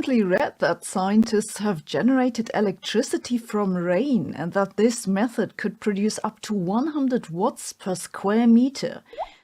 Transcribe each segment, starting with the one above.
recently read that scientists have generated electricity from rain and that this method could produce up to 100 watts per square meter.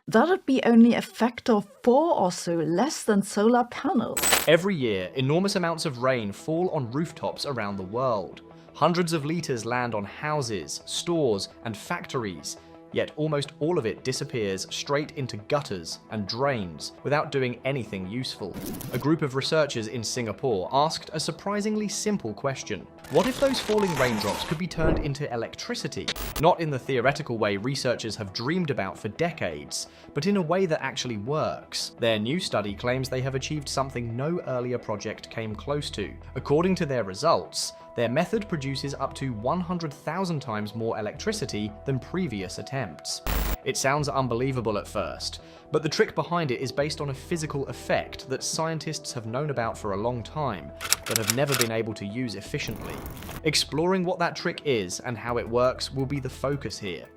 That'd be only a factor of 4 or so less than solar panels. Every year, enormous amounts of rain fall on rooftops around the world. Hundreds of litres land on houses, stores, and factories. Yet almost all of it disappears straight into gutters and drains without doing anything useful. A group of researchers in Singapore asked a surprisingly simple question. What if those falling raindrops could be turned into electricity? Not in the theoretical way researchers have dreamed about for decades, but in a way that actually works. Their new study claims they have achieved something no earlier project came close to. According to their results, their method produces up to 100,000 times more electricity than previous attempts. It sounds unbelievable at first, but the trick behind it is based on a physical effect that scientists have known about for a long time, but have never been able to use efficiently. Exploring what that trick is and how it works will be the focus here.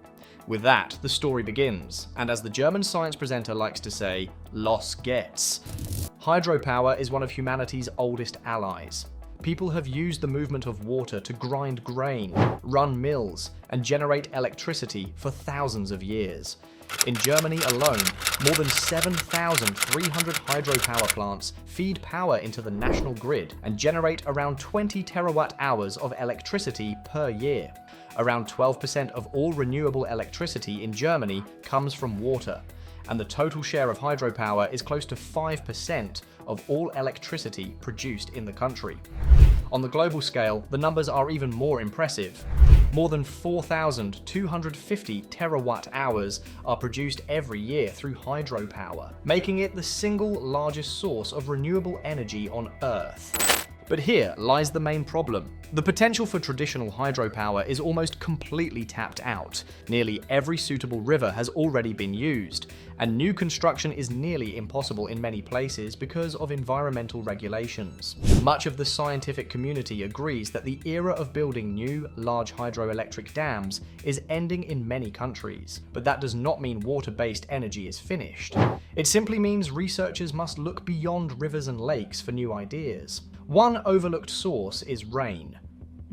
With that, the story begins, and as the German science presenter likes to say, los geht's. Hydropower is one of humanity's oldest allies. People have used the movement of water to grind grain, run mills, and generate electricity for thousands of years. In Germany alone, more than 7,300 hydropower plants feed power into the national grid and generate around 20 terawatt-hours of electricity per year. Around 12% of all renewable electricity in Germany comes from water, and the total share of hydropower is close to 5% of all electricity produced in the country. On the global scale, the numbers are even more impressive. More than 4,250 terawatt-hours are produced every year through hydropower, making it the single largest source of renewable energy on Earth. But here lies the main problem. The potential for traditional hydropower is almost completely tapped out. Nearly every suitable river has already been used, and new construction is nearly impossible in many places because of environmental regulations. Much of the scientific community agrees that the era of building new, large hydroelectric dams is ending in many countries, but that does not mean water-based energy is finished. It simply means researchers must look beyond rivers and lakes for new ideas. One overlooked source is rain.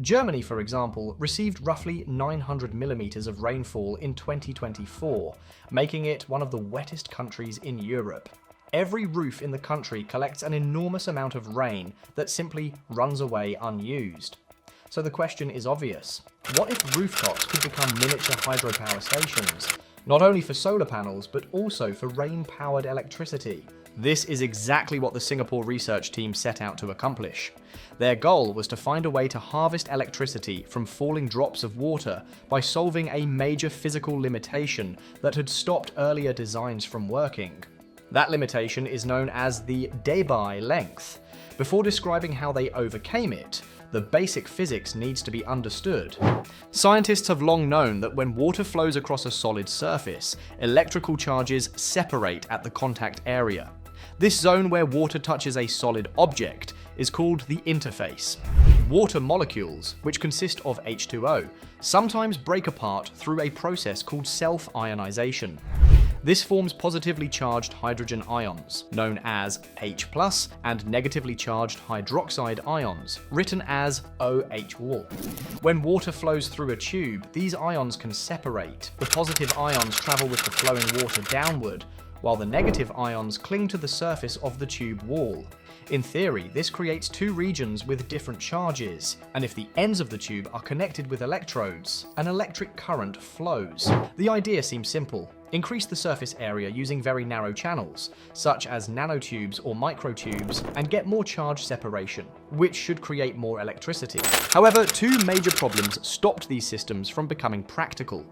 Germany, for example, received roughly 900 millimeters of rainfall in 2024, making it one of the wettest countries in Europe. Every roof in the country collects an enormous amount of rain that simply runs away unused. So the question is obvious. What if rooftops could become miniature hydropower stations? Not only for solar panels, but also for rain-powered electricity. This is exactly what the Singapore research team set out to accomplish. Their goal was to find a way to harvest electricity from falling drops of water by solving a major physical limitation that had stopped earlier designs from working. That limitation is known as the Debye length. Before describing how they overcame it, the basic physics needs to be understood. Scientists have long known that when water flows across a solid surface, electrical charges separate at the contact area. This zone where water touches a solid object is called the interface. Water molecules, which consist of H2O, sometimes break apart through a process called self-ionization. This forms positively charged hydrogen ions, known as H+, and negatively charged hydroxide ions, written as OH. When water flows through a tube, these ions can separate. The positive ions travel with the flowing water downward, while the negative ions cling to the surface of the tube wall. In theory, this creates two regions with different charges, and if the ends of the tube are connected with electrodes, an electric current flows. The idea seems simple. Increase the surface area using very narrow channels, such as nanotubes or microtubes, and get more charge separation, which should create more electricity. However, two major problems stopped these systems from becoming practical.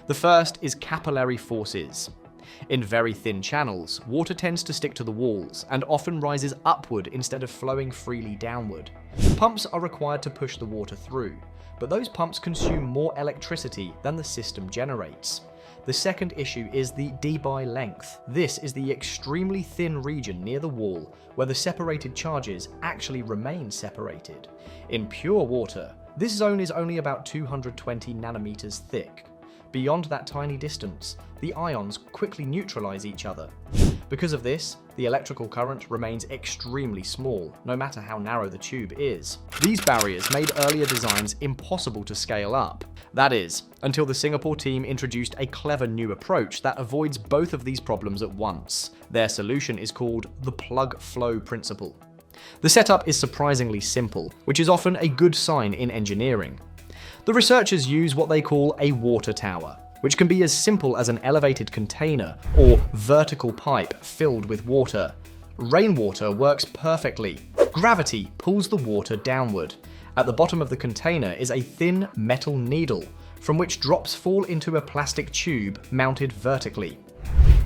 The first is capillary forces. In very thin channels, water tends to stick to the walls and often rises upward instead of flowing freely downward. Pumps are required to push the water through, but those pumps consume more electricity than the system generates. The second issue is the Debye length. This is the extremely thin region near the wall where the separated charges actually remain separated. In pure water, this zone is only about 220 nanometers thick. Beyond that tiny distance, the ions quickly neutralize each other. Because of this, the electrical current remains extremely small, no matter how narrow the tube is. These barriers made earlier designs impossible to scale up. That is, until the Singapore team introduced a clever new approach that avoids both of these problems at once. Their solution is called the plug-flow principle. The setup is surprisingly simple, which is often a good sign in engineering. The researchers use what they call a water tower, which can be as simple as an elevated container or vertical pipe filled with water. Rainwater works perfectly. Gravity pulls the water downward. At the bottom of the container is a thin metal needle, from which drops fall into a plastic tube mounted vertically.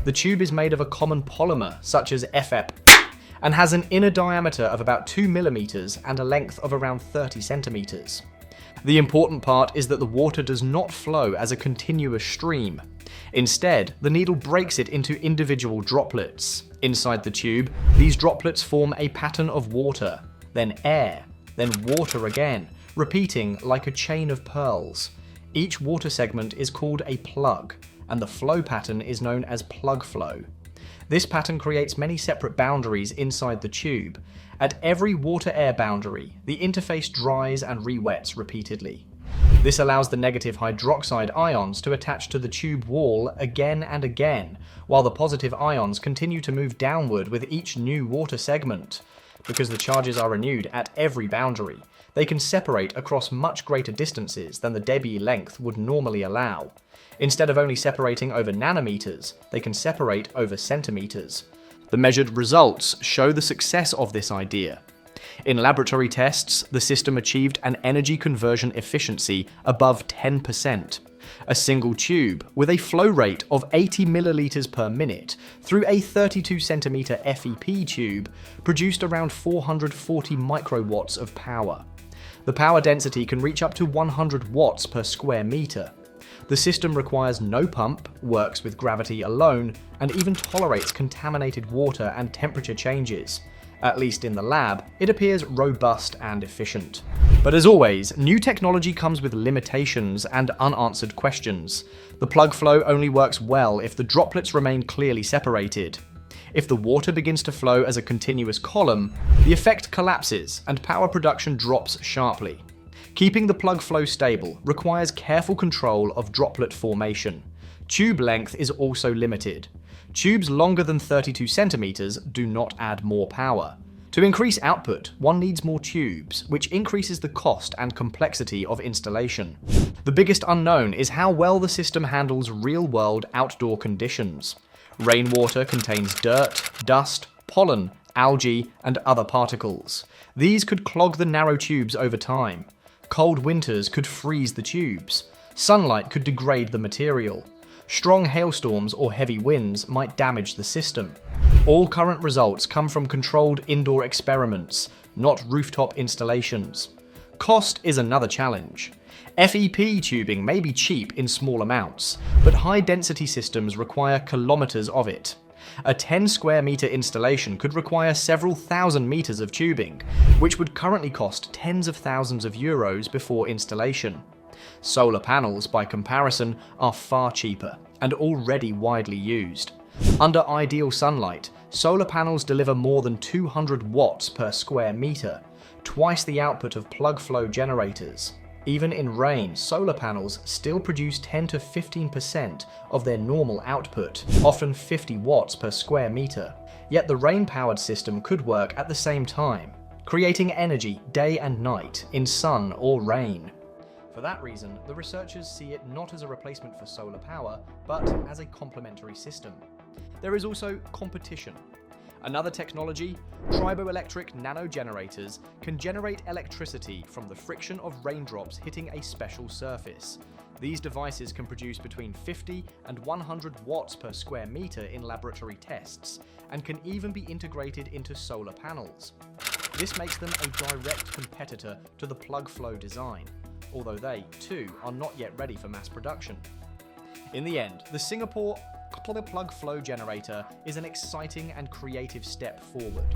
The tube is made of a common polymer, such as FEP, and has an inner diameter of about 2 mm and a length of around 30 centimeters. The important part is that the water does not flow as a continuous stream. Instead, the needle breaks it into individual droplets. Inside the tube, these droplets form a pattern of water, then air, then water again, repeating like a chain of pearls. Each water segment is called a plug, and the flow pattern is known as plug flow. This pattern creates many separate boundaries inside the tube. At every water-air boundary, the interface dries and re-wets repeatedly. This allows the negative hydroxide ions to attach to the tube wall again and again, while the positive ions continue to move downward with each new water segment. Because the charges are renewed at every boundary, they can separate across much greater distances than the Debye length would normally allow. Instead of only separating over nanometers, they can separate over centimeters. The measured results show the success of this idea. In laboratory tests, the system achieved an energy conversion efficiency above 10%. A single tube, with a flow rate of 80 milliliters per minute through a 32 centimeter FEP tube, produced around 440 microwatts of power. The power density can reach up to 100 watts per square meter. The system requires no pump, works with gravity alone, and even tolerates contaminated water and temperature changes. At least in the lab, it appears robust and efficient. But as always, new technology comes with limitations and unanswered questions. The plug flow only works well if the droplets remain clearly separated. If the water begins to flow as a continuous column, the effect collapses and power production drops sharply. Keeping the plug flow stable requires careful control of droplet formation. Tube length is also limited. Tubes longer than 32 centimeters do not add more power. To increase output, one needs more tubes, which increases the cost and complexity of installation. The biggest unknown is how well the system handles real-world outdoor conditions. Rainwater contains dirt, dust, pollen, algae, and other particles. These could clog the narrow tubes over time. Cold winters could freeze the tubes. Sunlight could degrade the material. Strong hailstorms or heavy winds might damage the system. All current results come from controlled indoor experiments, not rooftop installations. Cost is another challenge. FEP tubing may be cheap in small amounts, but high-density systems require kilometers of it. A 10 square meter installation could require several thousand meters of tubing, which would currently cost tens of thousands of euros before installation. Solar panels, by comparison, are far cheaper and already widely used. Under ideal sunlight, solar panels deliver more than 200 watts per square meter, twice the output of plug flow generators. Even in rain, solar panels still produce 10 to 15% of their normal output, often 50 watts per square meter. Yet the rain-powered system could work at the same time, creating energy day and night, in sun or rain. For that reason, the researchers see it not as a replacement for solar power, but as a complementary system. There is also competition. Another technology, triboelectric nanogenerators, can generate electricity from the friction of raindrops hitting a special surface. These devices can produce between 50 and 100 watts per square meter in laboratory tests, and can even be integrated into solar panels. This makes them a direct competitor to the plug flow design, although they, too, are not yet ready for mass production. In the end, the Singapore plug flow generator is an exciting and creative step forward.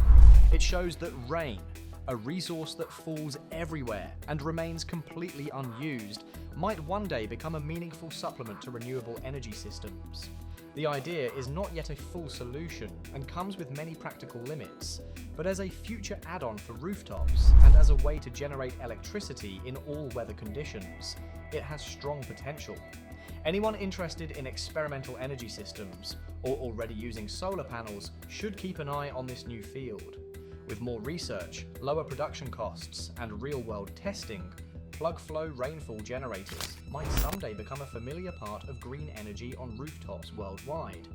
It shows that rain, a resource that falls everywhere and remains completely unused, might one day become a meaningful supplement to renewable energy systems. The idea is not yet a full solution and comes with many practical limits, but as a future add-on for rooftops and as a way to generate electricity in all weather conditions, it has strong potential. Anyone interested in experimental energy systems or already using solar panels should keep an eye on this new field. With more research, lower production costs, and real-world testing, plug-flow rainfall generators might someday become a familiar part of green energy on rooftops worldwide.